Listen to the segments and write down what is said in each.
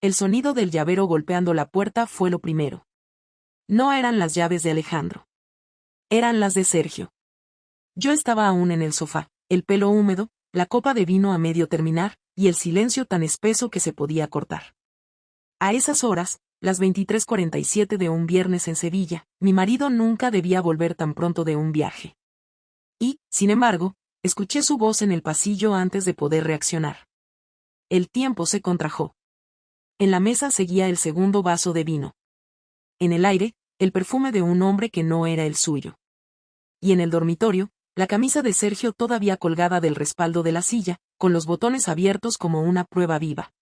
El sonido del llavero golpeando la puerta fue lo primero. No eran las llaves de Alejandro. Eran las de Sergio. Yo estaba aún en el sofá, el pelo húmedo, la copa de vino a medio terminar, y el silencio tan espeso que se podía cortar. A esas horas, las 23:47 de un viernes en Sevilla, mi marido nunca debía volver tan pronto de un viaje. Y, sin embargo, escuché su voz en el pasillo antes de poder reaccionar. El tiempo se contrajo. En la mesa seguía el segundo vaso de vino. En el aire, el perfume de un hombre que no era el suyo. Y en el dormitorio, la camisa de Sergio todavía colgada del respaldo de la silla, con los botones abiertos como una prueba viva.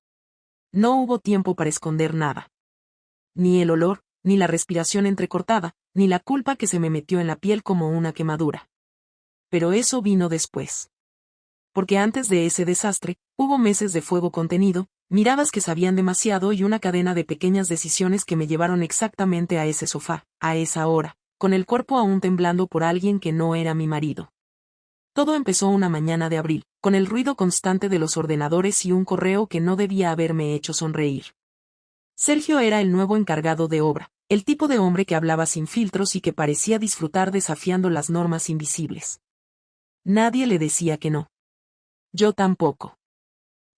No hubo tiempo para esconder nada. Ni el olor, ni la respiración entrecortada, ni la culpa que se me metió en la piel como una quemadura. Pero eso vino después. Porque antes de ese desastre, hubo meses de fuego contenido, miradas que sabían demasiado y una cadena de pequeñas decisiones que me llevaron exactamente a ese sofá, a esa hora, con el cuerpo aún temblando por alguien que no era mi marido. Todo empezó una mañana de abril, con el ruido constante de los ordenadores y un correo que no debía haberme hecho sonreír. Sergio era el nuevo encargado de obra, el tipo de hombre que hablaba sin filtros y que parecía disfrutar desafiando las normas invisibles. Nadie le decía que no. Yo tampoco.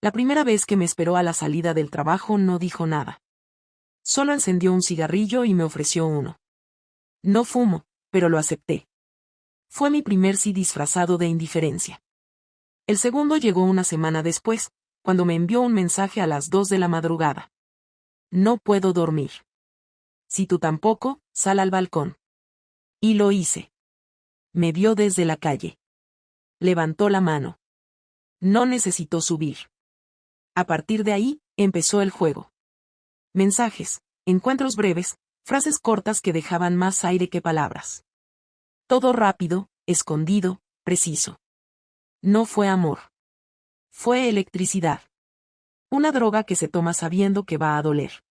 La primera vez que me esperó a la salida del trabajo no dijo nada. Solo encendió un cigarrillo y me ofreció uno. No fumo, pero lo acepté. Fue mi primer sí disfrazado de indiferencia. El segundo llegó una semana después, cuando me envió un mensaje a las 2 de la madrugada. No puedo dormir. Si tú tampoco, sal al balcón. Y lo hice. Me vio desde la calle. Levantó la mano. No necesitó subir. A partir de ahí, empezó el juego. Mensajes, encuentros breves, frases cortas que dejaban más aire que palabras. Todo rápido, escondido, preciso. No fue amor. Fue electricidad. Una droga que se toma sabiendo que va a doler.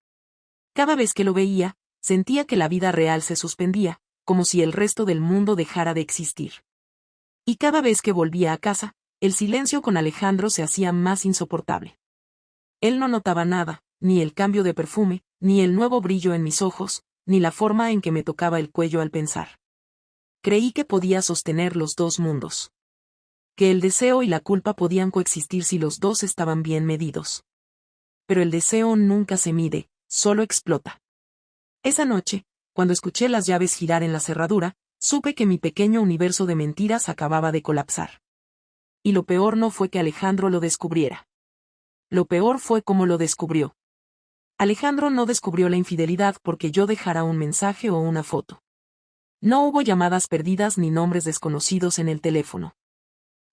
Cada vez que lo veía, sentía que la vida real se suspendía, como si el resto del mundo dejara de existir. Y cada vez que volvía a casa, el silencio con Alejandro se hacía más insoportable. Él no notaba nada, ni el cambio de perfume, ni el nuevo brillo en mis ojos, ni la forma en que me tocaba el cuello al pensar. Creí que podía sostener los dos mundos. Que el deseo y la culpa podían coexistir si los dos estaban bien medidos. Pero el deseo nunca se mide, solo explota. Esa noche, cuando escuché las llaves girar en la cerradura, supe que mi pequeño universo de mentiras acababa de colapsar. Y lo peor no fue que Alejandro lo descubriera. Lo peor fue cómo lo descubrió. Alejandro no descubrió la infidelidad porque yo dejara un mensaje o una foto. No hubo llamadas perdidas ni nombres desconocidos en el teléfono.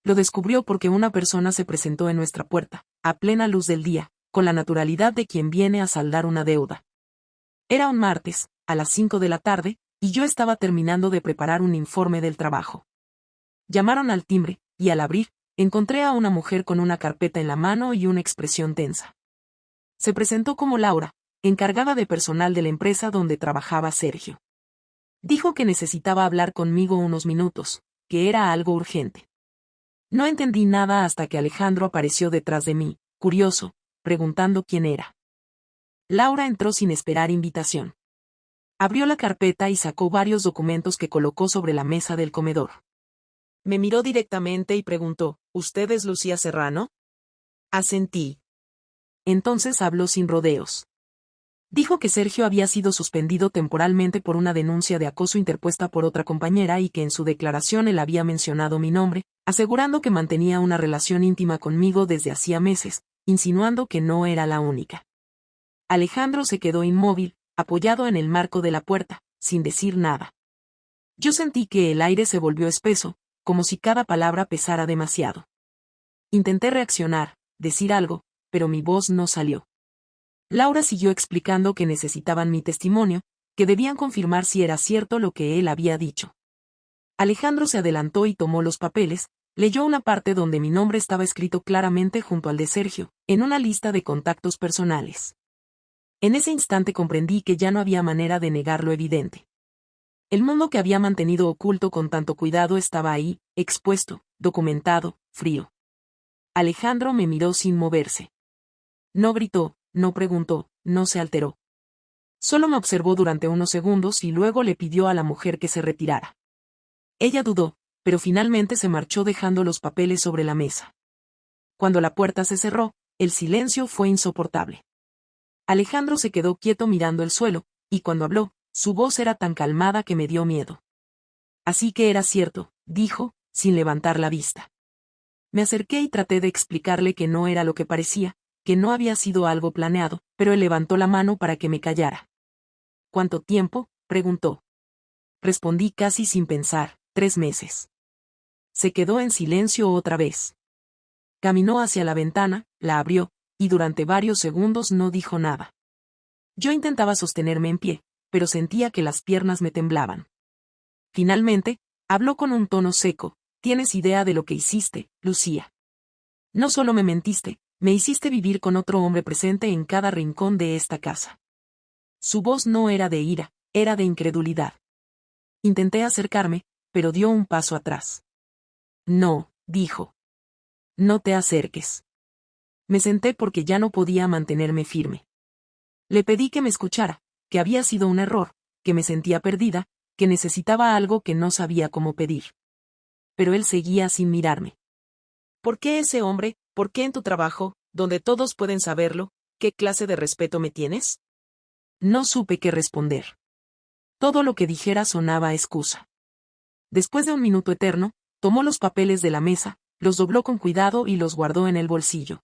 Lo descubrió porque una persona se presentó en nuestra puerta, a plena luz del día, con la naturalidad de quien viene a saldar una deuda. Era un martes, a las 5 de la tarde, y yo estaba terminando de preparar un informe del trabajo. Llamaron al timbre, y al abrir, encontré a una mujer con una carpeta en la mano y una expresión tensa. Se presentó como Laura, encargada de personal de la empresa donde trabajaba Sergio. Dijo que necesitaba hablar conmigo unos minutos, que era algo urgente. No entendí nada hasta que Alejandro apareció detrás de mí, curioso, preguntando quién era. Laura entró sin esperar invitación. Abrió la carpeta y sacó varios documentos que colocó sobre la mesa del comedor. Me miró directamente y preguntó, ¿usted es Lucía Serrano? Asentí. Entonces habló sin rodeos. Dijo que Sergio había sido suspendido temporalmente por una denuncia de acoso interpuesta por otra compañera y que en su declaración él había mencionado mi nombre, asegurando que mantenía una relación íntima conmigo desde hacía meses, insinuando que no era la única. Alejandro se quedó inmóvil, apoyado en el marco de la puerta, sin decir nada. Yo sentí que el aire se volvió espeso, como si cada palabra pesara demasiado. Intenté reaccionar, decir algo, pero mi voz no salió. Laura siguió explicando que necesitaban mi testimonio, que debían confirmar si era cierto lo que él había dicho. Alejandro se adelantó y tomó los papeles, leyó una parte donde mi nombre estaba escrito claramente junto al de Sergio, en una lista de contactos personales. En ese instante comprendí que ya no había manera de negar lo evidente. El mundo que había mantenido oculto con tanto cuidado estaba ahí, expuesto, documentado, frío. Alejandro me miró sin moverse. No gritó, no preguntó, no se alteró. Solo me observó durante unos segundos y luego le pidió a la mujer que se retirara. Ella dudó, pero finalmente se marchó dejando los papeles sobre la mesa. Cuando la puerta se cerró, el silencio fue insoportable. Alejandro se quedó quieto mirando el suelo, y cuando habló, su voz era tan calmada que me dio miedo. Así que era cierto, dijo, sin levantar la vista. Me acerqué y traté de explicarle que no era lo que parecía, que no había sido algo planeado, pero él levantó la mano para que me callara. ¿Cuánto tiempo?, preguntó. Respondí casi sin pensar, 3 meses. Se quedó en silencio otra vez. Caminó hacia la ventana, la abrió, y durante varios segundos no dijo nada. Yo intentaba sostenerme en pie, pero sentía que las piernas me temblaban. Finalmente, habló con un tono seco, ¿tienes idea de lo que hiciste, Lucía? No solo me mentiste, me hiciste vivir con otro hombre presente en cada rincón de esta casa. Su voz no era de ira, era de incredulidad. Intenté acercarme, pero dio un paso atrás. No, dijo. No te acerques. Me senté porque ya no podía mantenerme firme. Le pedí que me escuchara, que había sido un error, que me sentía perdida, que necesitaba algo que no sabía cómo pedir. Pero él seguía sin mirarme. ¿Por qué ese hombre? ¿Por qué en tu trabajo, donde todos pueden saberlo, qué clase de respeto me tienes? No supe qué responder. Todo lo que dijera sonaba a excusa. Después de un minuto eterno, tomó los papeles de la mesa, los dobló con cuidado y los guardó en el bolsillo.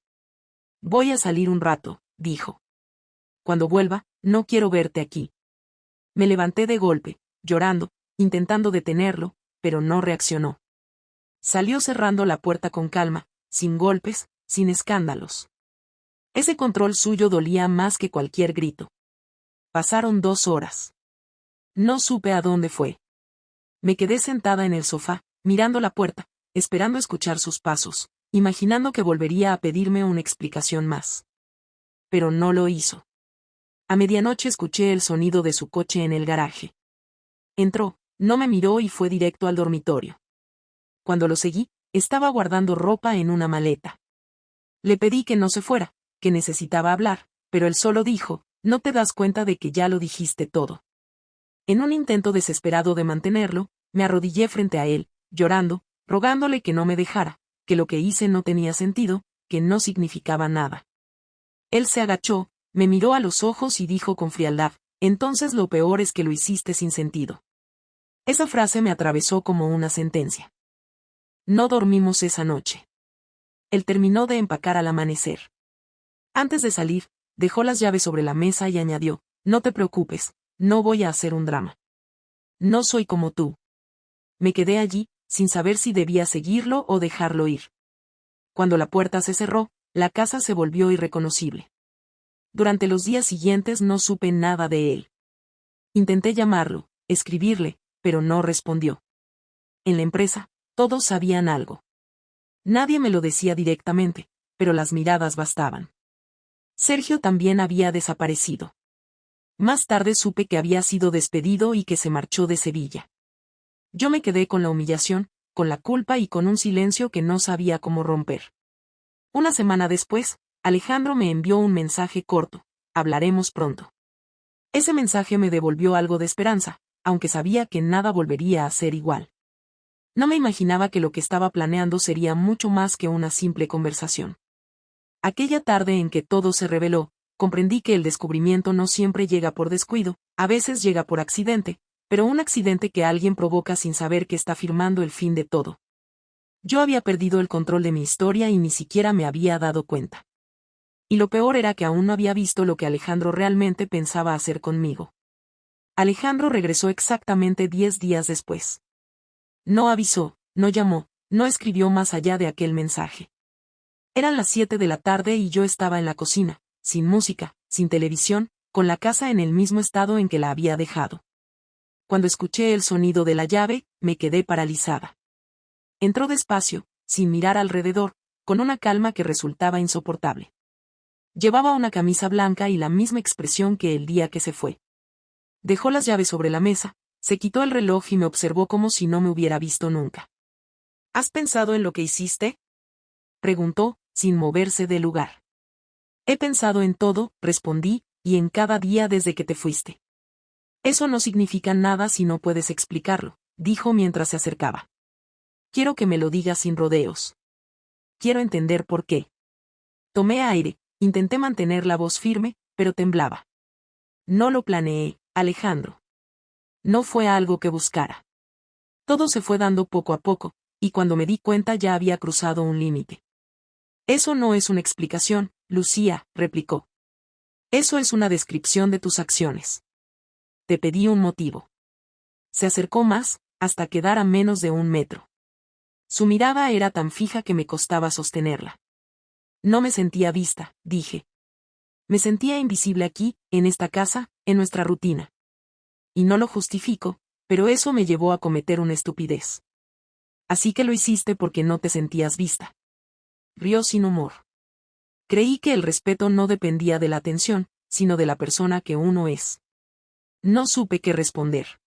Voy a salir un rato, dijo. Cuando vuelva, no quiero verte aquí. Me levanté de golpe, llorando, intentando detenerlo, pero no reaccionó. Salió cerrando la puerta con calma, sin golpes, sin escándalos. Ese control suyo dolía más que cualquier grito. Pasaron 2 horas. No supe a dónde fue. Me quedé sentada en el sofá, mirando la puerta, esperando escuchar sus pasos, imaginando que volvería a pedirme una explicación más. Pero no lo hizo. A medianoche escuché el sonido de su coche en el garaje. Entró, no me miró y fue directo al dormitorio. Cuando lo seguí, estaba guardando ropa en una maleta. Le pedí que no se fuera, que necesitaba hablar, pero él solo dijo, ¿no te das cuenta de que ya lo dijiste todo? En un intento desesperado de mantenerlo, me arrodillé frente a él, llorando, rogándole que no me dejara, que lo que hice no tenía sentido, que no significaba nada. Él se agachó, me miró a los ojos y dijo con frialdad, entonces lo peor es que lo hiciste sin sentido. Esa frase me atravesó como una sentencia. No dormimos esa noche. Él terminó de empacar al amanecer. Antes de salir, dejó las llaves sobre la mesa y añadió, no te preocupes, no voy a hacer un drama. No soy como tú. Me quedé allí, sin saber si debía seguirlo o dejarlo ir. Cuando la puerta se cerró, la casa se volvió irreconocible. Durante los días siguientes no supe nada de él. Intenté llamarlo, escribirle, pero no respondió. En la empresa, todos sabían algo. Nadie me lo decía directamente, pero las miradas bastaban. Sergio también había desaparecido. Más tarde supe que había sido despedido y que se marchó de Sevilla. Yo me quedé con la humillación, con la culpa y con un silencio que no sabía cómo romper. Una semana después, Alejandro me envió un mensaje corto, hablaremos pronto. Ese mensaje me devolvió algo de esperanza, aunque sabía que nada volvería a ser igual. No me imaginaba que lo que estaba planeando sería mucho más que una simple conversación. Aquella tarde en que todo se reveló, comprendí que el descubrimiento no siempre llega por descuido, a veces llega por accidente, pero un accidente que alguien provoca sin saber que está firmando el fin de todo. Yo había perdido el control de mi historia y ni siquiera me había dado cuenta. Y lo peor era que aún no había visto lo que Alejandro realmente pensaba hacer conmigo. Alejandro regresó exactamente 10 días después. No avisó, no llamó, no escribió más allá de aquel mensaje. Eran las 7 de la tarde y yo estaba en la cocina, sin música, sin televisión, con la casa en el mismo estado en que la había dejado. Cuando escuché el sonido de la llave, me quedé paralizada. Entró despacio, sin mirar alrededor, con una calma que resultaba insoportable. Llevaba una camisa blanca y la misma expresión que el día que se fue. Dejó las llaves sobre la mesa, se quitó el reloj y me observó como si no me hubiera visto nunca. ¿Has pensado en lo que hiciste?, preguntó, sin moverse del lugar. He pensado en todo, respondí, y en cada día desde que te fuiste. Eso no significa nada si no puedes explicarlo, dijo mientras se acercaba. Quiero que me lo digas sin rodeos. Quiero entender por qué. Tomé aire, intenté mantener la voz firme, pero temblaba. No lo planeé, Alejandro. No fue algo que buscara. Todo se fue dando poco a poco, y cuando me di cuenta ya había cruzado un límite. Eso no es una explicación, Lucía, replicó. Eso es una descripción de tus acciones. Te pedí un motivo. Se acercó más, hasta quedar a menos de 1 metro. Su mirada era tan fija que me costaba sostenerla. No me sentía vista, dije. Me sentía invisible aquí, en esta casa, en nuestra rutina. Y no lo justifico, pero eso me llevó a cometer una estupidez. Así que lo hiciste porque no te sentías vista. Rió sin humor. Creí que el respeto no dependía de la atención, sino de la persona que uno es. No supe qué responder.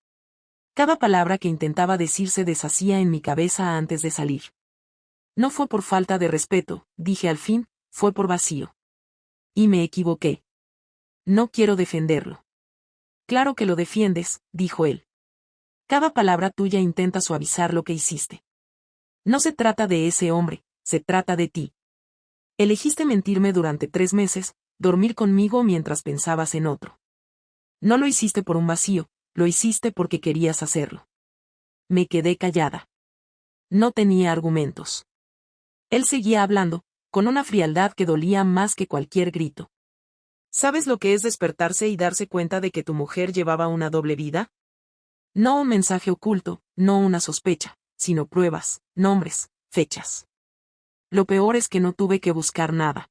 Cada palabra que intentaba decir se deshacía en mi cabeza antes de salir. No fue por falta de respeto, dije al fin, fue por vacío. Y me equivoqué. No quiero defenderlo. Claro que lo defiendes, dijo él. Cada palabra tuya intenta suavizar lo que hiciste. No se trata de ese hombre, se trata de ti. Elegiste mentirme durante 3 meses, dormir conmigo mientras pensabas en otro. No lo hiciste por un vacío, lo hiciste porque querías hacerlo. Me quedé callada. No tenía argumentos. Él seguía hablando, con una frialdad que dolía más que cualquier grito. ¿Sabes lo que es despertarse y darse cuenta de que tu mujer llevaba una doble vida? No un mensaje oculto, no una sospecha, sino pruebas, nombres, fechas. Lo peor es que no tuve que buscar nada.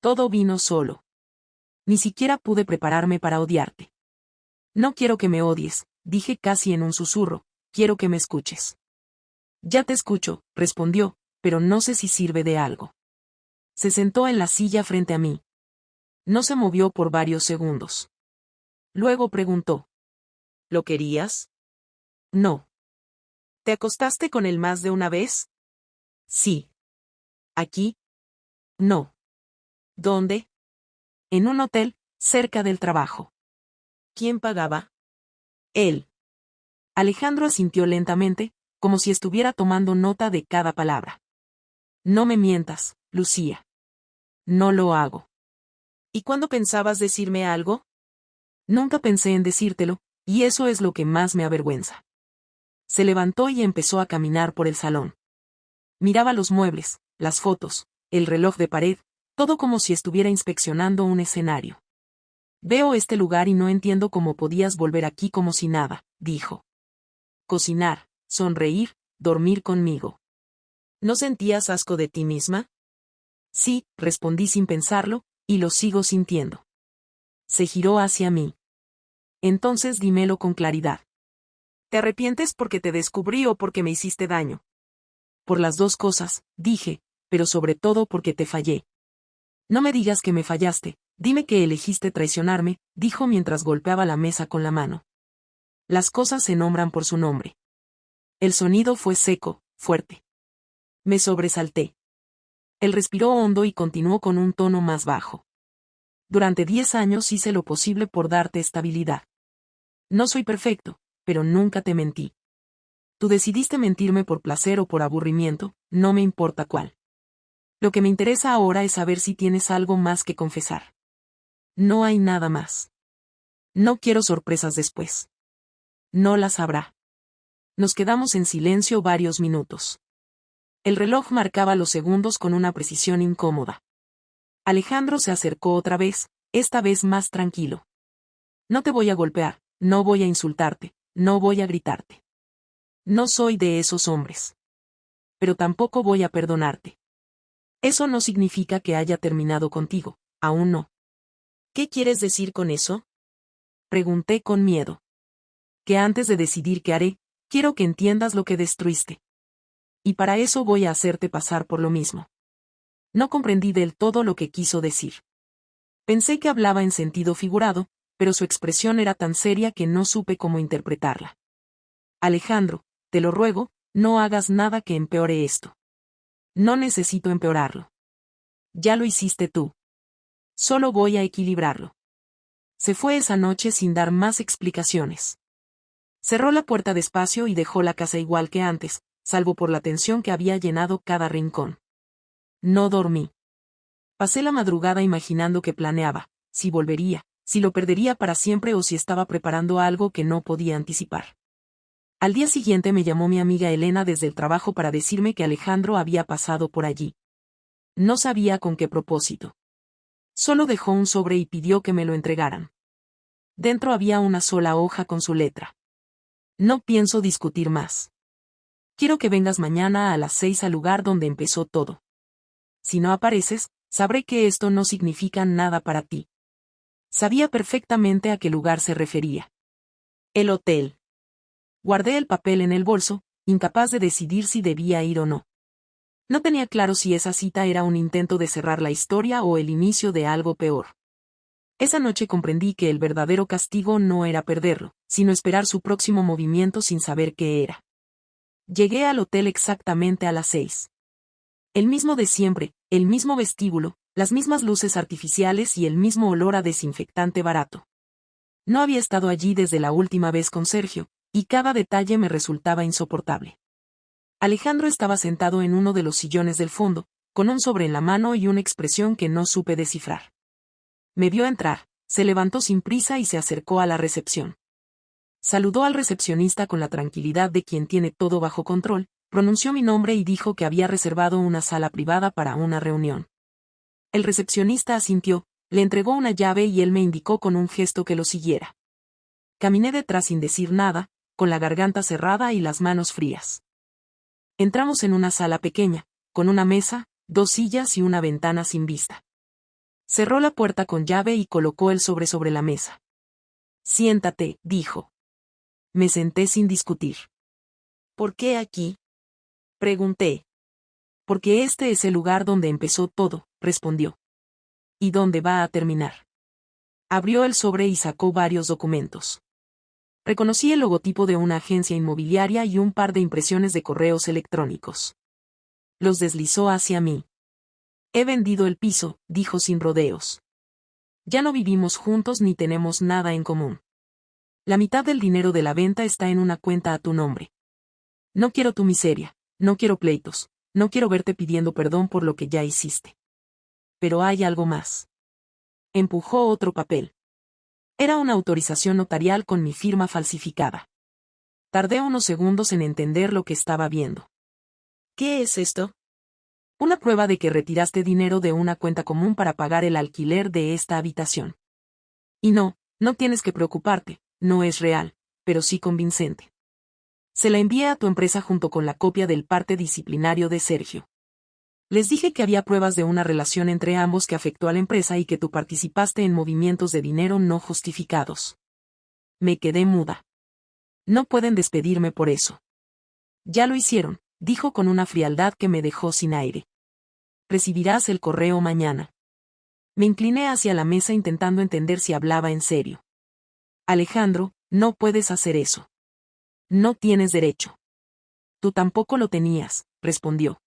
Todo vino solo. Ni siquiera pude prepararme para odiarte. No quiero que me odies, dije casi en un susurro, quiero que me escuches. Ya te escucho, respondió, pero no sé si sirve de algo. Se sentó en la silla frente a mí. No se movió por varios segundos. Luego preguntó. ¿Lo querías? No. ¿Te acostaste con él más de una vez? Sí. ¿Aquí? No. ¿Dónde? En un hotel, cerca del trabajo. ¿Quién pagaba? Él. Alejandro asintió lentamente, como si estuviera tomando nota de cada palabra. No me mientas, Lucía. No lo hago. ¿Y cuándo pensabas decirme algo? Nunca pensé en decírtelo, y eso es lo que más me avergüenza. Se levantó y empezó a caminar por el salón. Miraba los muebles, las fotos, el reloj de pared, todo como si estuviera inspeccionando un escenario. Veo este lugar y no entiendo cómo podías volver aquí como si nada, dijo. Cocinar, sonreír, dormir conmigo. ¿No sentías asco de ti misma? Sí, respondí sin pensarlo, y lo sigo sintiendo. Se giró hacia mí. Entonces dímelo con claridad. ¿Te arrepientes porque te descubrí o porque me hiciste daño? Por las dos cosas, dije, pero sobre todo porque te fallé. No me digas que me fallaste, dime que elegiste traicionarme, dijo mientras golpeaba la mesa con la mano. Las cosas se nombran por su nombre. El sonido fue seco, fuerte. Me sobresalté. Él respiró hondo y continuó con un tono más bajo. Durante 10 años hice lo posible por darte estabilidad. No soy perfecto, pero nunca te mentí. Tú decidiste mentirme por placer o por aburrimiento, no me importa cuál. Lo que me interesa ahora es saber si tienes algo más que confesar. No hay nada más. No quiero sorpresas después. No las habrá. Nos quedamos en silencio varios minutos. El reloj marcaba los segundos con una precisión incómoda. Alejandro se acercó otra vez, esta vez más tranquilo. No te voy a golpear, no voy a insultarte, no voy a gritarte. No soy de esos hombres. Pero tampoco voy a perdonarte. Eso no significa que haya terminado contigo, aún no. ¿Qué quieres decir con eso? Pregunté con miedo. Que antes de decidir qué haré, quiero que entiendas lo que destruiste. Y para eso voy a hacerte pasar por lo mismo. No comprendí del todo lo que quiso decir. Pensé que hablaba en sentido figurado, pero su expresión era tan seria que no supe cómo interpretarla. Alejandro, te lo ruego, no hagas nada que empeore esto. No necesito empeorarlo. Ya lo hiciste tú. Solo voy a equilibrarlo. Se fue esa noche sin dar más explicaciones. Cerró la puerta despacio y dejó la casa igual que antes, salvo por la tensión que había llenado cada rincón. No dormí. Pasé la madrugada imaginando que planeaba, si volvería, si lo perdería para siempre o si estaba preparando algo que no podía anticipar. Al día siguiente me llamó mi amiga Elena desde el trabajo para decirme que Alejandro había pasado por allí. No sabía con qué propósito. Solo dejó un sobre y pidió que me lo entregaran. Dentro había una sola hoja con su letra. No pienso discutir más. Quiero que vengas mañana a las 6 al lugar donde empezó todo. Si no apareces, sabré que esto no significa nada para ti. Sabía perfectamente a qué lugar se refería. El hotel. Guardé el papel en el bolso, incapaz de decidir si debía ir o no. No tenía claro si esa cita era un intento de cerrar la historia o el inicio de algo peor. Esa noche comprendí que el verdadero castigo no era perderlo, sino esperar su próximo movimiento sin saber qué era. Llegué al hotel exactamente a las 6. El mismo de siempre, el mismo vestíbulo, las mismas luces artificiales y el mismo olor a desinfectante barato. No había estado allí desde la última vez con Sergio, y cada detalle me resultaba insoportable. Alejandro estaba sentado en uno de los sillones del fondo, con un sobre en la mano y una expresión que no supe descifrar. Me vio entrar, se levantó sin prisa y se acercó a la recepción. Saludó al recepcionista con la tranquilidad de quien tiene todo bajo control, pronunció mi nombre y dijo que había reservado una sala privada para una reunión. El recepcionista asintió, le entregó una llave y él me indicó con un gesto que lo siguiera. Caminé detrás sin decir nada, con la garganta cerrada y las manos frías. Entramos en una sala pequeña, con una mesa, 2 sillas y una ventana sin vista. Cerró la puerta con llave y colocó el sobre la mesa. Siéntate, dijo. Me senté sin discutir. ¿Por qué aquí? Pregunté. Porque este es el lugar donde empezó todo, respondió. ¿Y dónde va a terminar? Abrió el sobre y sacó varios documentos. Reconocí el logotipo de una agencia inmobiliaria y un par de impresiones de correos electrónicos. Los deslizó hacia mí. He vendido el piso, dijo sin rodeos. Ya no vivimos juntos ni tenemos nada en común. La mitad del dinero de la venta está en una cuenta a tu nombre. No quiero tu miseria, no quiero pleitos, no quiero verte pidiendo perdón por lo que ya hiciste. Pero hay algo más. Empujó otro papel. Era una autorización notarial con mi firma falsificada. Tardé unos segundos en entender lo que estaba viendo. ¿Qué es esto? Una prueba de que retiraste dinero de una cuenta común para pagar el alquiler de esta habitación. Y no tienes que preocuparte, no es real, pero sí convincente. Se la envié a tu empresa junto con la copia del parte disciplinario de Sergio. Les dije que había pruebas de una relación entre ambos que afectó a la empresa y que tú participaste en movimientos de dinero no justificados. Me quedé muda. No pueden despedirme por eso. Ya lo hicieron, dijo con una frialdad que me dejó sin aire. Recibirás el correo mañana. Me incliné hacia la mesa intentando entender si hablaba en serio. Alejandro, no puedes hacer eso. No tienes derecho. Tú tampoco lo tenías, respondió.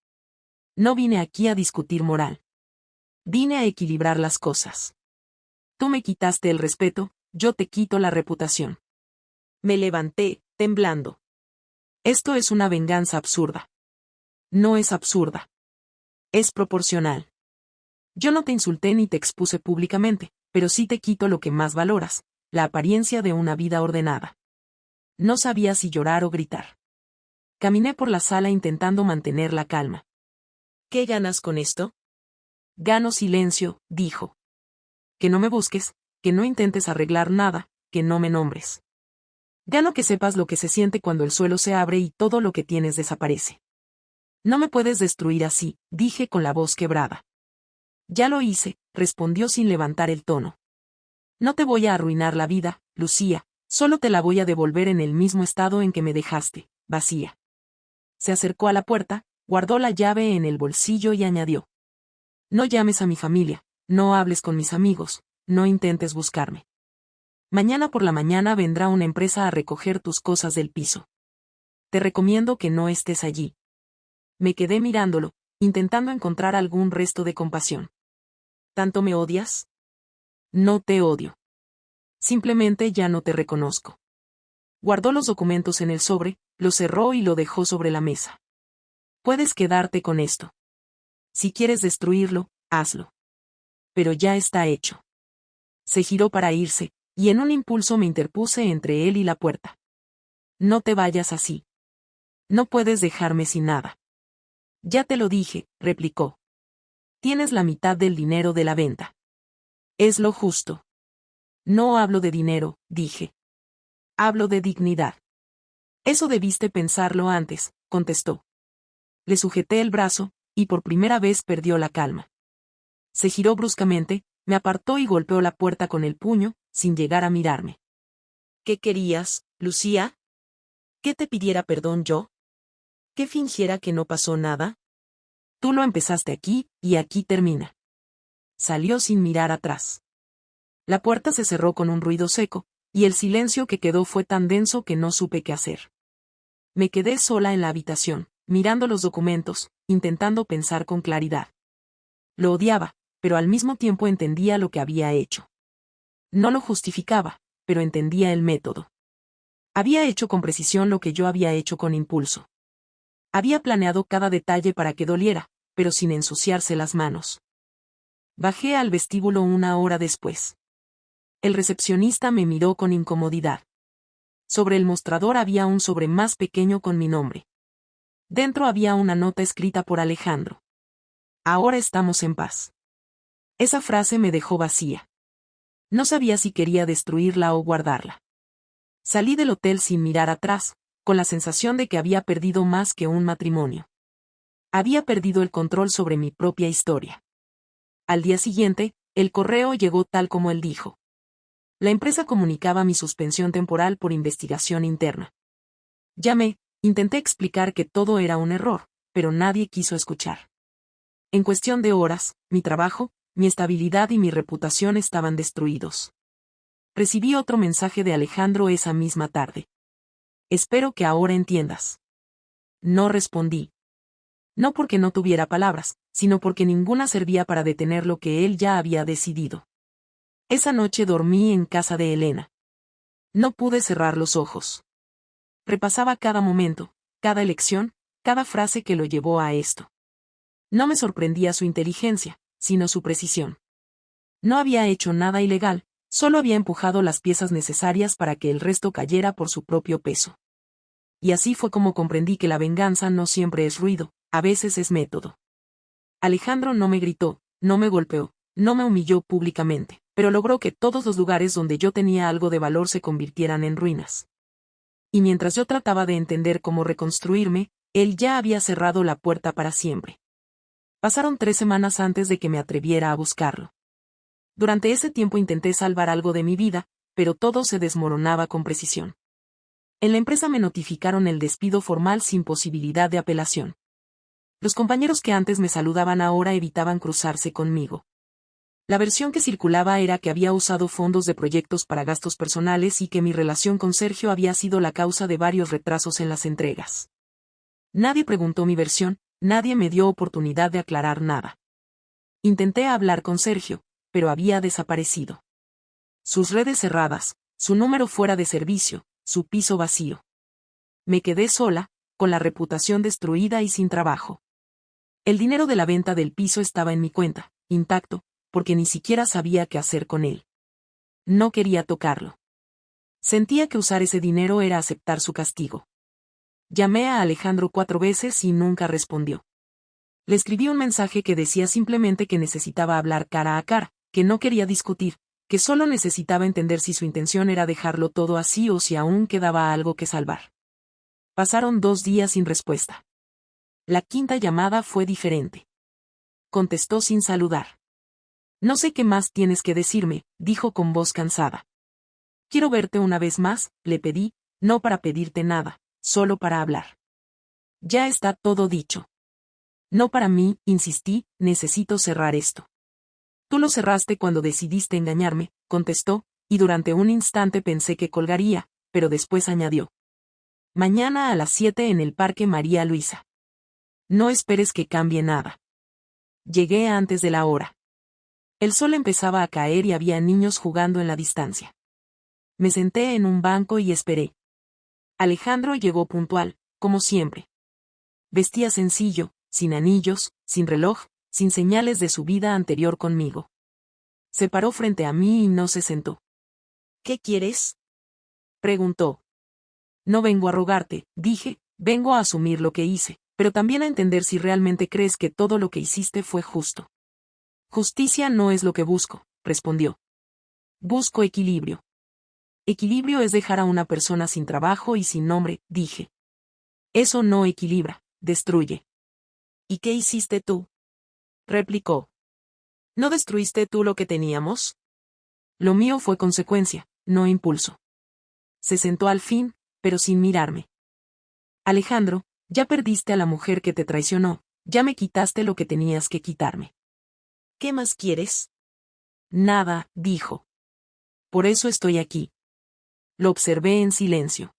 No vine aquí a discutir moral. Vine a equilibrar las cosas. Tú me quitaste el respeto, yo te quito la reputación. Me levanté, temblando. Esto es una venganza absurda. No es absurda. Es proporcional. Yo no te insulté ni te expuse públicamente, pero sí te quito lo que más valoras, la apariencia de una vida ordenada. No sabía si llorar o gritar. Caminé por la sala intentando mantener la calma. ¿Qué ganas con esto? Gano silencio, dijo. Que no me busques, que no intentes arreglar nada, que no me nombres. Gano que sepas lo que se siente cuando el suelo se abre y todo lo que tienes desaparece. No me puedes destruir así, dije con la voz quebrada. Ya lo hice, respondió sin levantar el tono. No te voy a arruinar la vida, Lucía, solo te la voy a devolver en el mismo estado en que me dejaste, vacía. Se acercó a la puerta, guardó la llave en el bolsillo y añadió. No llames a mi familia, no hables con mis amigos, no intentes buscarme. Mañana por la mañana vendrá una empresa a recoger tus cosas del piso. Te recomiendo que no estés allí. Me quedé mirándolo, intentando encontrar algún resto de compasión. ¿Tanto me odias? No te odio. Simplemente ya no te reconozco. Guardó los documentos en el sobre, lo cerró y lo dejó sobre la mesa. Puedes quedarte con esto. Si quieres destruirlo, hazlo. Pero ya está hecho. Se giró para irse, y en un impulso me interpuse entre él y la puerta. No te vayas así. No puedes dejarme sin nada. Ya te lo dije, replicó. Tienes la mitad del dinero de la venta. Es lo justo. No hablo de dinero, dije. Hablo de dignidad. Eso debiste pensarlo antes, contestó. Le sujeté el brazo, y por primera vez perdió la calma. Se giró bruscamente, me apartó y golpeó la puerta con el puño, sin llegar a mirarme. ¿Qué querías, Lucía? ¿Que te pidiera perdón yo? ¿Que fingiera que no pasó nada? Tú lo empezaste aquí, y aquí termina. Salió sin mirar atrás. La puerta se cerró con un ruido seco, y el silencio que quedó fue tan denso que no supe qué hacer. Me quedé sola en la habitación, mirando los documentos, intentando pensar con claridad. Lo odiaba, pero al mismo tiempo entendía lo que había hecho. No lo justificaba, pero entendía el método. Había hecho con precisión lo que yo había hecho con impulso. Había planeado cada detalle para que doliera, pero sin ensuciarse las manos. Bajé al vestíbulo 1 hora después. El recepcionista me miró con incomodidad. Sobre el mostrador había un sobre más pequeño con mi nombre. Dentro había una nota escrita por Alejandro. Ahora estamos en paz. Esa frase me dejó vacía. No sabía si quería destruirla o guardarla. Salí del hotel sin mirar atrás, con la sensación de que había perdido más que un matrimonio. Había perdido el control sobre mi propia historia. Al día siguiente, el correo llegó tal como él dijo. La empresa comunicaba mi suspensión temporal por investigación interna. Llamé, intenté explicar que todo era un error, pero nadie quiso escuchar. En cuestión de horas, mi trabajo, mi estabilidad y mi reputación estaban destruidos. Recibí otro mensaje de Alejandro esa misma tarde. Espero que ahora entiendas. No respondí. No porque no tuviera palabras, sino porque ninguna servía para detener lo que él ya había decidido. Esa noche dormí en casa de Elena. No pude cerrar los ojos. Repasaba cada momento, cada elección, cada frase que lo llevó a esto. No me sorprendía su inteligencia, sino su precisión. No había hecho nada ilegal, solo había empujado las piezas necesarias para que el resto cayera por su propio peso. Y así fue como comprendí que la venganza no siempre es ruido, a veces es método. Alejandro no me gritó, no me golpeó, no me humilló públicamente, pero logró que todos los lugares donde yo tenía algo de valor se convirtieran en ruinas. Y mientras yo trataba de entender cómo reconstruirme, él ya había cerrado la puerta para siempre. Pasaron 3 semanas antes de que me atreviera a buscarlo. Durante ese tiempo intenté salvar algo de mi vida, pero todo se desmoronaba con precisión. En la empresa me notificaron el despido formal sin posibilidad de apelación. Los compañeros que antes me saludaban ahora evitaban cruzarse conmigo. La versión que circulaba era que había usado fondos de proyectos para gastos personales y que mi relación con Sergio había sido la causa de varios retrasos en las entregas. Nadie preguntó mi versión, nadie me dio oportunidad de aclarar nada. Intenté hablar con Sergio, pero había desaparecido. Sus redes cerradas, su número fuera de servicio, su piso vacío. Me quedé sola, con la reputación destruida y sin trabajo. El dinero de la venta del piso estaba en mi cuenta, intacto, porque ni siquiera sabía qué hacer con él. No quería tocarlo. Sentía que usar ese dinero era aceptar su castigo. Llamé a Alejandro 4 veces y nunca respondió. Le escribí un mensaje que decía simplemente que necesitaba hablar cara a cara, que no quería discutir, que solo necesitaba entender si su intención era dejarlo todo así o si aún quedaba algo que salvar. Pasaron 2 días sin respuesta. La 5ª llamada fue diferente. Contestó sin saludar. No sé qué más tienes que decirme, dijo con voz cansada. Quiero verte una vez más, le pedí, no para pedirte nada, solo para hablar. Ya está todo dicho. No para mí, insistí, necesito cerrar esto. Tú lo cerraste cuando decidiste engañarme, contestó, y durante un instante pensé que colgaría, pero después añadió. Mañana a las 7 en el Parque María Luisa. No esperes que cambie nada. Llegué antes de la hora. El sol empezaba a caer y había niños jugando en la distancia. Me senté en un banco y esperé. Alejandro llegó puntual, como siempre. Vestía sencillo, sin anillos, sin reloj, sin señales de su vida anterior conmigo. Se paró frente a mí y no se sentó. ¿Qué quieres?, preguntó. No vengo a rogarte, dije, vengo a asumir lo que hice, pero también a entender si realmente crees que todo lo que hiciste fue justo. Justicia no es lo que busco, respondió. Busco equilibrio. Equilibrio es dejar a una persona sin trabajo y sin nombre, dije. Eso no equilibra, destruye. ¿Y qué hiciste tú?, replicó. ¿No destruiste tú lo que teníamos? Lo mío fue consecuencia, no impulso. Se sentó al fin, pero sin mirarme. Alejandro, ya perdiste a la mujer que te traicionó, ya me quitaste lo que tenías que quitarme. ¿Qué más quieres? Nada, dijo. Por eso estoy aquí. Lo observé en silencio.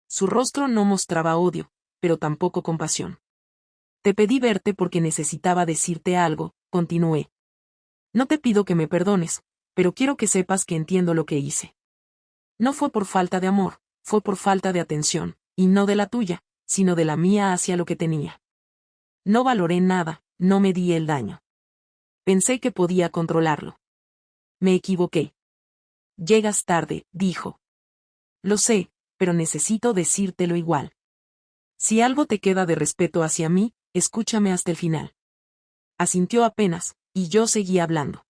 Su rostro no mostraba odio, pero tampoco compasión. Te pedí verte porque necesitaba decirte algo, continué. No te pido que me perdones, pero quiero que sepas que entiendo lo que hice. No fue por falta de amor, fue por falta de atención, y no de la tuya, sino de la mía hacia lo que tenía. No valoré nada, no me di el daño. Pensé que podía controlarlo. Me equivoqué. Llegas tarde, dijo. Lo sé, pero necesito decírtelo igual. Si algo te queda de respeto hacia mí, escúchame hasta el final. Asintió apenas, y yo seguí hablando.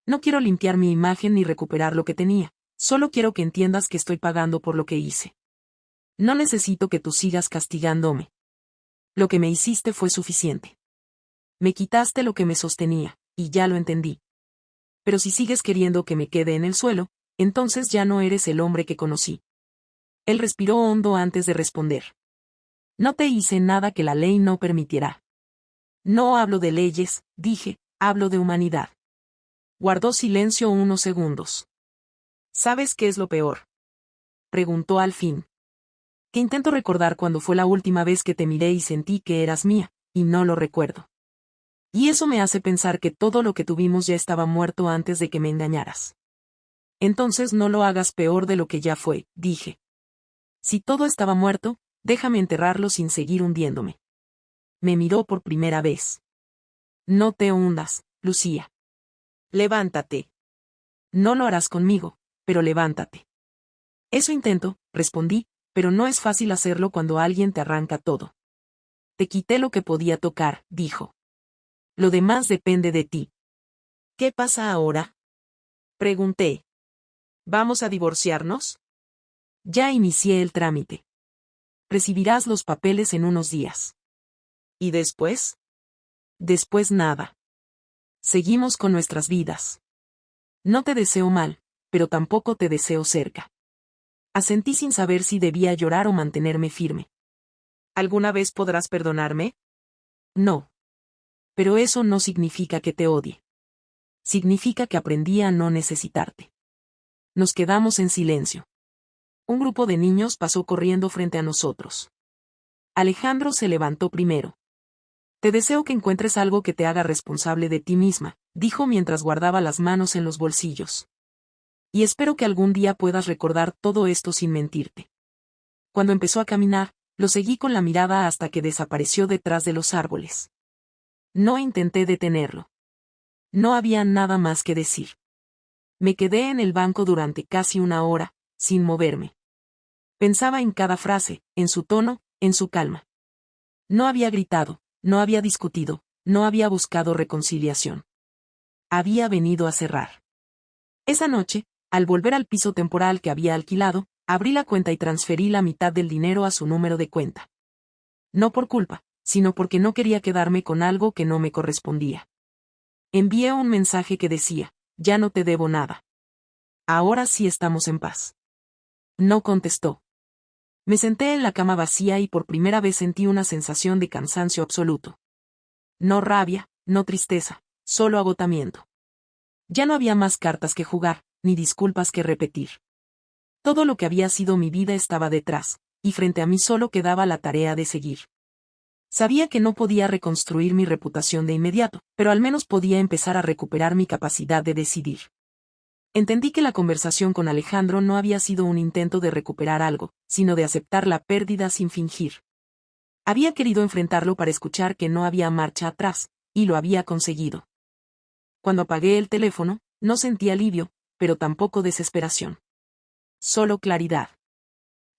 No quiero limpiar mi imagen ni recuperar lo que tenía, solo quiero que entiendas que estoy pagando por lo que hice. No necesito que tú sigas castigándome. Lo que me hiciste fue suficiente. Me quitaste lo que me sostenía, y ya lo entendí. Pero si sigues queriendo que me quede en el suelo, entonces ya no eres el hombre que conocí. Él respiró hondo antes de responder. No te hice nada que la ley no permitiera. No hablo de leyes, dije, hablo de humanidad. Guardó silencio unos segundos. ¿Sabes qué es lo peor?, preguntó al fin. Que intento recordar cuándo fue la última vez que te miré y sentí que eras mía, y no lo recuerdo. Y eso me hace pensar que todo lo que tuvimos ya estaba muerto antes de que me engañaras. Entonces no lo hagas peor de lo que ya fue, dije. Si todo estaba muerto, déjame enterrarlo sin seguir hundiéndome. Me miró por primera vez. No te hundas, Lucía. Levántate. No lo harás conmigo, pero levántate. Eso intento, respondí, pero no es fácil hacerlo cuando alguien te arranca todo. Te quité lo que podía tocar, dijo. Lo demás depende de ti. ¿Qué pasa ahora?, pregunté. ¿Vamos a divorciarnos? Ya inicié el trámite. Recibirás los papeles en unos días. ¿Y después? Después nada. Seguimos con nuestras vidas. No te deseo mal, pero tampoco te deseo cerca. Asentí sin saber si debía llorar o mantenerme firme. ¿Alguna vez podrás perdonarme? No. Pero eso no significa que te odie. Significa que aprendí a no necesitarte. Nos quedamos en silencio. Un grupo de niños pasó corriendo frente a nosotros. Alejandro se levantó primero. Te deseo que encuentres algo que te haga responsable de ti misma, dijo mientras guardaba las manos en los bolsillos. Y espero que algún día puedas recordar todo esto sin mentirte. Cuando empezó a caminar, lo seguí con la mirada hasta que desapareció detrás de los árboles. No intenté detenerlo. No había nada más que decir. Me quedé en el banco durante casi una hora, sin moverme. Pensaba en cada frase, en su tono, en su calma. No había gritado, no había discutido, no había buscado reconciliación. Había venido a cerrar. Esa noche, al volver al piso temporal que había alquilado, abrí la cuenta y transferí la mitad del dinero a su número de cuenta. No por culpa, sino porque no quería quedarme con algo que no me correspondía. Envié un mensaje que decía, ya no te debo nada. Ahora sí estamos en paz. No contestó. Me senté en la cama vacía y por primera vez sentí una sensación de cansancio absoluto. No rabia, no tristeza, solo agotamiento. Ya no había más cartas que jugar, ni disculpas que repetir. Todo lo que había sido mi vida estaba detrás, y frente a mí solo quedaba la tarea de seguir. Sabía que no podía reconstruir mi reputación de inmediato, pero al menos podía empezar a recuperar mi capacidad de decidir. Entendí que la conversación con Alejandro no había sido un intento de recuperar algo, sino de aceptar la pérdida sin fingir. Había querido enfrentarlo para escuchar que no había marcha atrás, y lo había conseguido. Cuando apagué el teléfono, no sentí alivio, pero tampoco desesperación. Solo claridad.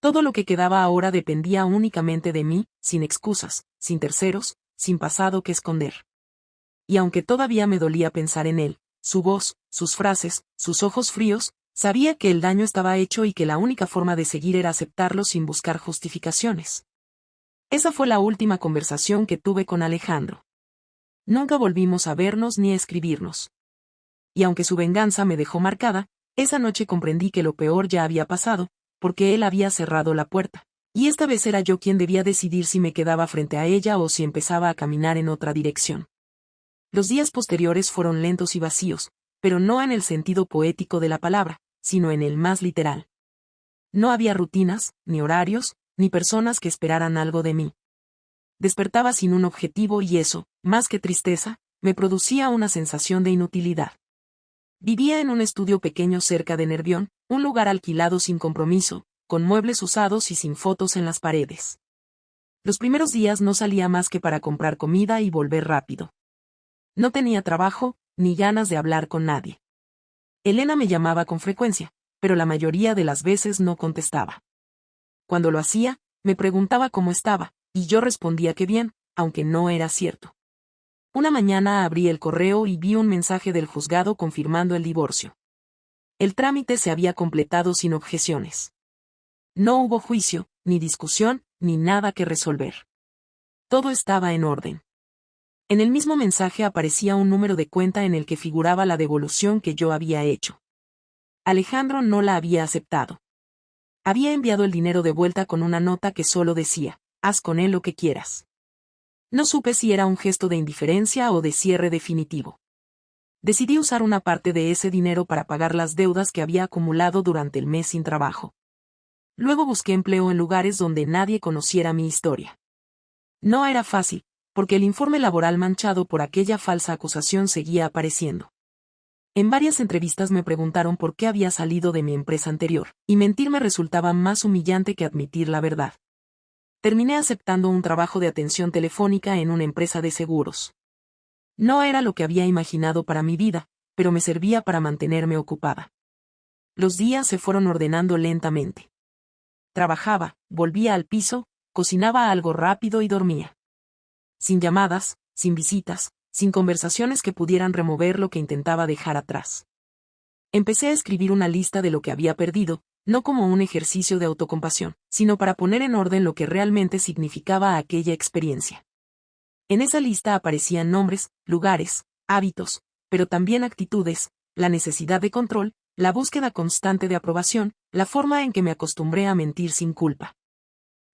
Todo lo que quedaba ahora dependía únicamente de mí, sin excusas, sin terceros, sin pasado que esconder. Y aunque todavía me dolía pensar en él, su voz, sus frases, sus ojos fríos, sabía que el daño estaba hecho y que la única forma de seguir era aceptarlo sin buscar justificaciones. Esa fue la última conversación que tuve con Alejandro. Nunca volvimos a vernos ni a escribirnos. Y aunque su venganza me dejó marcada, esa noche comprendí que lo peor ya había pasado, porque él había cerrado la puerta, y esta vez era yo quien debía decidir si me quedaba frente a ella o si empezaba a caminar en otra dirección. Los días posteriores fueron lentos y vacíos, pero no en el sentido poético de la palabra, sino en el más literal. No había rutinas, ni horarios, ni personas que esperaran algo de mí. Despertaba sin un objetivo y eso, más que tristeza, me producía una sensación de inutilidad. Vivía en un estudio pequeño cerca de Nervión, un lugar alquilado sin compromiso, con muebles usados y sin fotos en las paredes. Los primeros días no salía más que para comprar comida y volver rápido. No tenía trabajo, ni ganas de hablar con nadie. Elena me llamaba con frecuencia, pero la mayoría de las veces no contestaba. Cuando lo hacía, me preguntaba cómo estaba, y yo respondía que bien, aunque no era cierto. Una mañana abrí el correo y vi un mensaje del juzgado confirmando el divorcio. El trámite se había completado sin objeciones. No hubo juicio, ni discusión, ni nada que resolver. Todo estaba en orden. En el mismo mensaje aparecía un número de cuenta en el que figuraba la devolución que yo había hecho. Alejandro no la había aceptado. Había enviado el dinero de vuelta con una nota que solo decía, haz con él lo que quieras. No supe si era un gesto de indiferencia o de cierre definitivo. Decidí usar una parte de ese dinero para pagar las deudas que había acumulado durante el mes sin trabajo. Luego busqué empleo en lugares donde nadie conociera mi historia. No era fácil, porque el informe laboral manchado por aquella falsa acusación seguía apareciendo. En varias entrevistas me preguntaron por qué había salido de mi empresa anterior, y mentir me resultaba más humillante que admitir la verdad. Terminé aceptando un trabajo de atención telefónica en una empresa de seguros. No era lo que había imaginado para mi vida, pero me servía para mantenerme ocupada. Los días se fueron ordenando lentamente. Trabajaba, volvía al piso, cocinaba algo rápido y dormía. Sin llamadas, sin visitas, sin conversaciones que pudieran remover lo que intentaba dejar atrás. Empecé a escribir una lista de lo que había perdido, no como un ejercicio de autocompasión, sino para poner en orden lo que realmente significaba aquella experiencia. En esa lista aparecían nombres, lugares, hábitos, pero también actitudes, la necesidad de control, la búsqueda constante de aprobación, la forma en que me acostumbré a mentir sin culpa.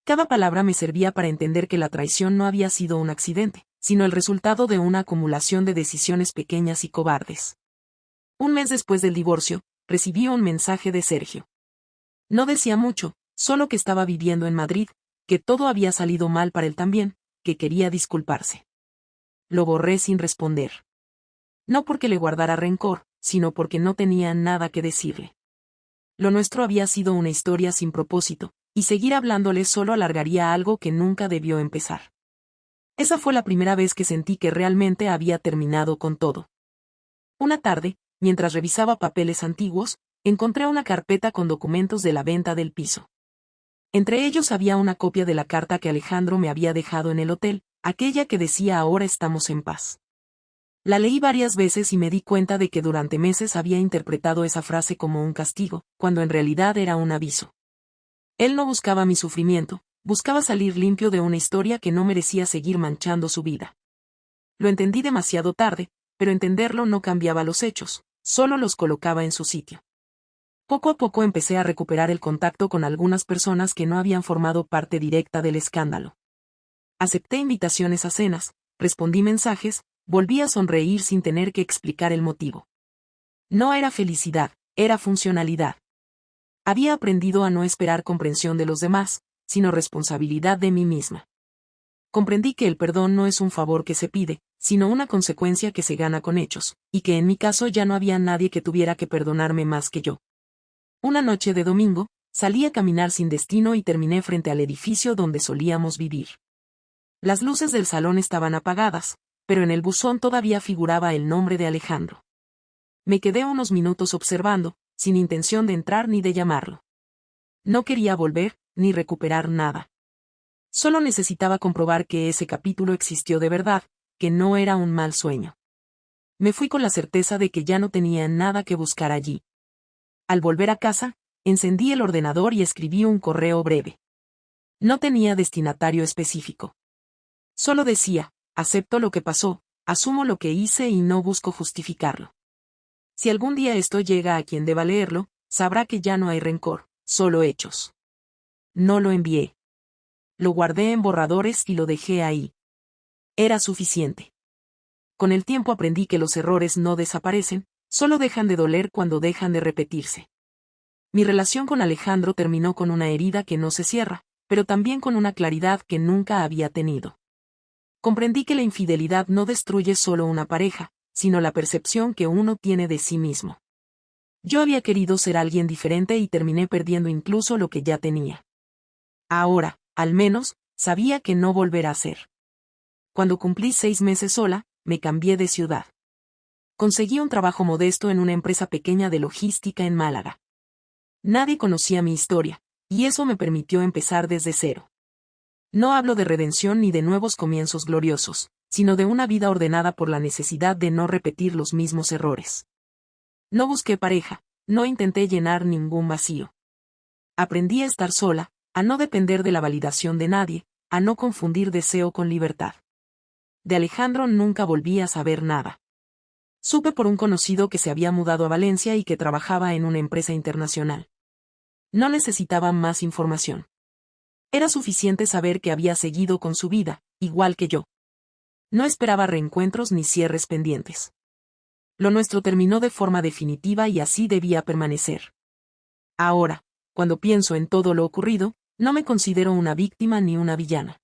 Cada palabra me servía para entender que la traición no había sido un accidente, sino el resultado de una acumulación de decisiones pequeñas y cobardes. Un mes después del divorcio, recibí un mensaje de Sergio. No decía mucho, solo que estaba viviendo en Madrid, que todo había salido mal para él también, que quería disculparse. Lo borré sin responder. No porque le guardara rencor, sino porque no tenía nada que decirle. Lo nuestro había sido una historia sin propósito, y seguir hablándole solo alargaría algo que nunca debió empezar. Esa fue la primera vez que sentí que realmente había terminado con todo. Una tarde, mientras revisaba papeles antiguos, encontré una carpeta con documentos de la venta del piso. Entre ellos había una copia de la carta que Alejandro me había dejado en el hotel, aquella que decía ahora estamos en paz. La leí varias veces y me di cuenta de que durante meses había interpretado esa frase como un castigo, cuando en realidad era un aviso. Él no buscaba mi sufrimiento, buscaba salir limpio de una historia que no merecía seguir manchando su vida. Lo entendí demasiado tarde, pero entenderlo no cambiaba los hechos, solo los colocaba en su sitio. Poco a poco empecé a recuperar el contacto con algunas personas que no habían formado parte directa del escándalo. Acepté invitaciones a cenas, respondí mensajes, volví a sonreír sin tener que explicar el motivo. No era felicidad, era funcionalidad. Había aprendido a no esperar comprensión de los demás, sino responsabilidad de mí misma. Comprendí que el perdón no es un favor que se pide, sino una consecuencia que se gana con hechos, y que en mi caso ya no había nadie que tuviera que perdonarme más que yo. Una noche de domingo, salí a caminar sin destino y terminé frente al edificio donde solíamos vivir. Las luces del salón estaban apagadas, pero en el buzón todavía figuraba el nombre de Alejandro. Me quedé unos minutos observando, sin intención de entrar ni de llamarlo. No quería volver, ni recuperar nada. Solo necesitaba comprobar que ese capítulo existió de verdad, que no era un mal sueño. Me fui con la certeza de que ya no tenía nada que buscar allí. Al volver a casa, encendí el ordenador y escribí un correo breve. No tenía destinatario específico. Solo decía, acepto lo que pasó, asumo lo que hice y no busco justificarlo. Si algún día esto llega a quien deba leerlo, sabrá que ya no hay rencor, solo hechos. No lo envié. Lo guardé en borradores y lo dejé ahí. Era suficiente. Con el tiempo aprendí que los errores no desaparecen, solo dejan de doler cuando dejan de repetirse. Mi relación con Alejandro terminó con una herida que no se cierra, pero también con una claridad que nunca había tenido. Comprendí que la infidelidad no destruye solo una pareja, sino la percepción que uno tiene de sí mismo. Yo había querido ser alguien diferente y terminé perdiendo incluso lo que ya tenía. Ahora, al menos, sabía que no volverá a ser. Cuando cumplí 6 meses sola, me cambié de ciudad. Conseguí un trabajo modesto en una empresa pequeña de logística en Málaga. Nadie conocía mi historia, y eso me permitió empezar desde cero. No hablo de redención ni de nuevos comienzos gloriosos, sino de una vida ordenada por la necesidad de no repetir los mismos errores. No busqué pareja, no intenté llenar ningún vacío. Aprendí a estar sola, a no depender de la validación de nadie, a no confundir deseo con libertad. De Alejandro nunca volví a saber nada. Supe por un conocido que se había mudado a Valencia y que trabajaba en una empresa internacional. No necesitaba más información. Era suficiente saber que había seguido con su vida, igual que yo. No esperaba reencuentros ni cierres pendientes. Lo nuestro terminó de forma definitiva y así debía permanecer. Ahora, cuando pienso en todo lo ocurrido, no me considero una víctima ni una villana.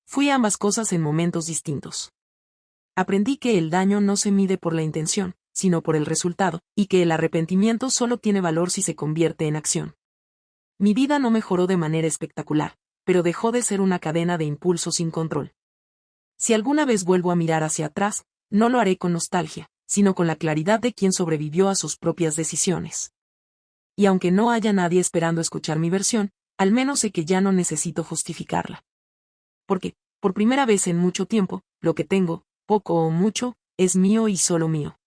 Fui ambas cosas en momentos distintos. Aprendí que el daño no se mide por la intención, sino por el resultado, y que el arrepentimiento solo tiene valor si se convierte en acción. Mi vida no mejoró de manera espectacular, pero dejó de ser una cadena de impulsos sin control. Si alguna vez vuelvo a mirar hacia atrás, no lo haré con nostalgia, sino con la claridad de quien sobrevivió a sus propias decisiones. Y aunque no haya nadie esperando escuchar mi versión, al menos sé que ya no necesito justificarla. Porque, por primera vez en mucho tiempo, lo que tengo, poco o mucho, es mío y solo mío.